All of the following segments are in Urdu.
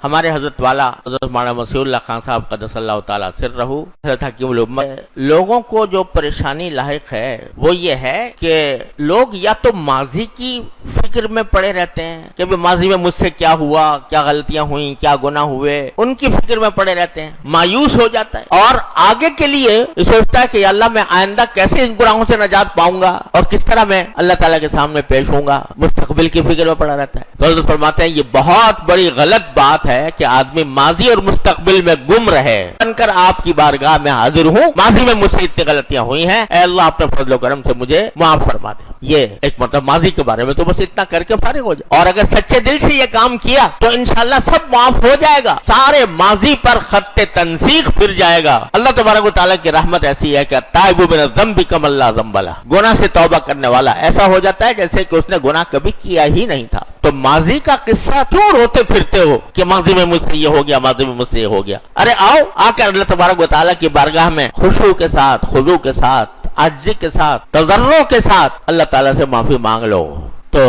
ہمارے حضرت والا حضرت مولانا مسیح خان صاحب قدس اللہ تعالیٰ سرہ حضرت حکیم الامت لوگوں کو جو پریشانی لاحق ہے وہ یہ ہے کہ لوگ یا تو ماضی کی فکر میں پڑے رہتے ہیں کہ ماضی میں مجھ سے کیا ہوا، کیا غلطیاں ہوئیں، کیا گناہ ہوئے، ان کی فکر میں پڑے رہتے ہیں، مایوس ہو جاتا ہے اور آگے کے لیے سوچتا ہے کہ یا اللہ میں آئندہ کیسے ان گناہوں سے نجات پاؤں گا اور کس طرح میں اللہ تعالیٰ کے سامنے پیش ہوں گا، مستقبل کی فکر میں پڑا رہتا ہے۔ تو حضرت فرماتے ہیں یہ بہت بڑی غلط بات ہے کہ آدمی ماضی اور مستقبل میں گم رہے بن کر آپ کی بارگاہ میں حاضر ہوں، ماضی میں مجھ سے اتنی غلطیاں ہوئی ہیں، اے اللہ اپنے فضل و کرم سے مجھے معاف فرما دے۔ یہ ایک مطلب ماضی کے بارے میں تو بس اتنا کر کے فارغ ہو جائے، اور اگر سچے دل سے یہ کام کیا تو انشاءاللہ سب معاف ہو جائے گا، سارے ماضی پر خط تنسیخ پھر جائے گا۔ اللہ تبارک و تعالیٰ کی رحمت ایسی ہے کہ التائب من الذنب کمن لا ذنب لہ، گناہ سے توبہ کرنے والا ایسا ہو جاتا ہے جیسے کہ اس نے گناہ کبھی کیا ہی نہیں تھا۔ تو ماضی کا قصہ کیوں روتے پھرتے ہو کہ ماضی میں مجھ سے یہ ہو گیا، ماضی میں مجھ سے یہ ہو گیا؟ ارے آؤ آ کر اللہ تبارک و تعالیٰ کی بارگاہ میں خشوع کے ساتھ، خضوع کے ساتھ، عجزی کے ساتھ، تضرع کے ساتھ اللہ تعالیٰ سے معافی مانگ لو تو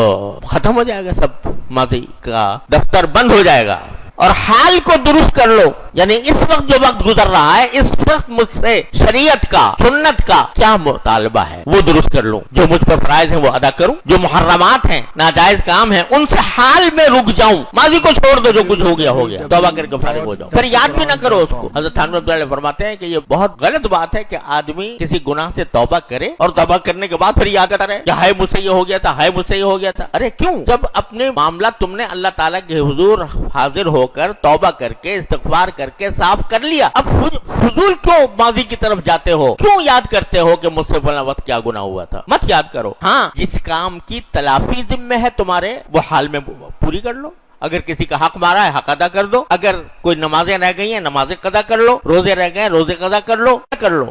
ختم ہو جائے گا، سب ماضی کا دفتر بند ہو جائے گا۔ اور حال کو درست کر لو، یعنی اس وقت جو وقت گزر رہا ہے اس وقت مجھ سے شریعت کا، سنت کا کیا مطالبہ ہے وہ درست کر لوں، جو مجھ پر فرائض ہیں وہ ادا کروں، جو محرمات ہیں، ناجائز کام ہیں، ان سے حال میں رک جاؤں، ماضی کو چھوڑ دو، جو کچھ ہو گیا ہو گیا، توبہ کر کے فارغ ہو جاؤ، پھر یاد بھی نہ کرو اس کو۔ حضرت تھانوی رحمۃ اللہ علیہ فرماتے ہیں کہ یہ بہت غلط بات ہے کہ آدمی کسی گناہ سے توبہ کرے اور توبہ کرنے کے بعد پھر یاد کرتا رہے کہ ہائے مجھ سے یہ ہو گیا تھا، ہائے مجھ سے یہ ہو گیا تھا۔ ارے کیوں؟ جب اپنے معاملہ تم نے اللہ تعالیٰ کے حضور حاضر ہو کر توبہ کر کے استغفار کر کے صاف کر لیا، اب فضول کیوں ماضی کی طرف جاتے ہو؟ کیوں یاد کرتے ہو کہ مجھ سے فلاں وقت کیا گناہ ہوا تھا؟ مت یاد کرو۔ ہاں جس کام کی تلافی ذمہ ہے تمہارے وہ حال میں پوری کر لو، اگر کسی کا حق مارا ہے حق ادا کر دو، اگر کوئی نمازیں رہ گئی ہیں نمازیں قضا کر لو، روزے رہ گئے روزے قضا کر لو،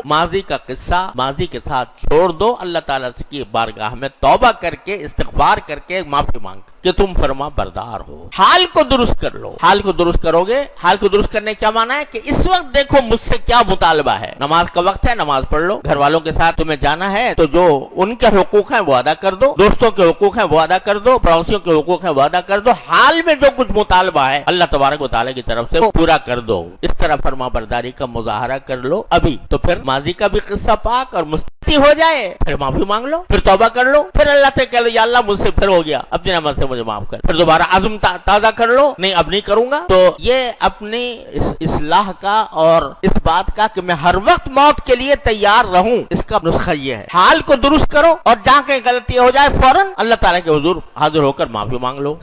ماضی کا قصہ ماضی کے ساتھ چھوڑ دو، اللہ تعالیٰ کی بارگاہ میں توبہ کر کے استغفار کر کے معافی مانگ کہ تم فرما بردار ہو۔ حال کو درست کر لو، حال کو درست کرو گے۔ حال کو درست کرنے کیا معنی ہے کہ اس وقت دیکھو مجھ سے کیا مطالبہ ہے، نماز کا وقت ہے نماز پڑھ لو، گھر والوں کے ساتھ تمہیں جانا ہے تو جو ان کے حقوق ہیں وہ ادا کر دو، دوستوں کے حقوق ہیں وہ ادا کر دو، پڑوسیوں کے حقوق ہیں وہ ادا کر دو، حال میں جو کچھ مطالبہ ہے اللہ تبارک و تعالیٰ کی طرف سے وہ پورا کر دو۔ اس طرح فرما برداری کا مظاہرہ کر لو ابھی، تو پھر ماضی کا بھی قصہ پاک اور مستقبل ہو جائے، پھر معافی مانگ لو، پھر توبہ کر لو، پھر اللہ سے کہہ لو یا اللہ مجھ سے پھر ہو گیا، اپنی رحمت سے مجھے معاف کر، پھر دوبارہ عزم تازہ کر لو، نہیں اب نہیں کروں گا۔ تو یہ اپنی اصلاح کا اور اس بات کا کہ میں ہر وقت موت کے لیے تیار رہوں، اس کا نسخہ یہ ہے، حال کو درست کرو اور جہاں کہیں غلطی ہو جائے فوراً اللہ تعالیٰ کے حضور حاضر ہو کر معافی مانگ لو۔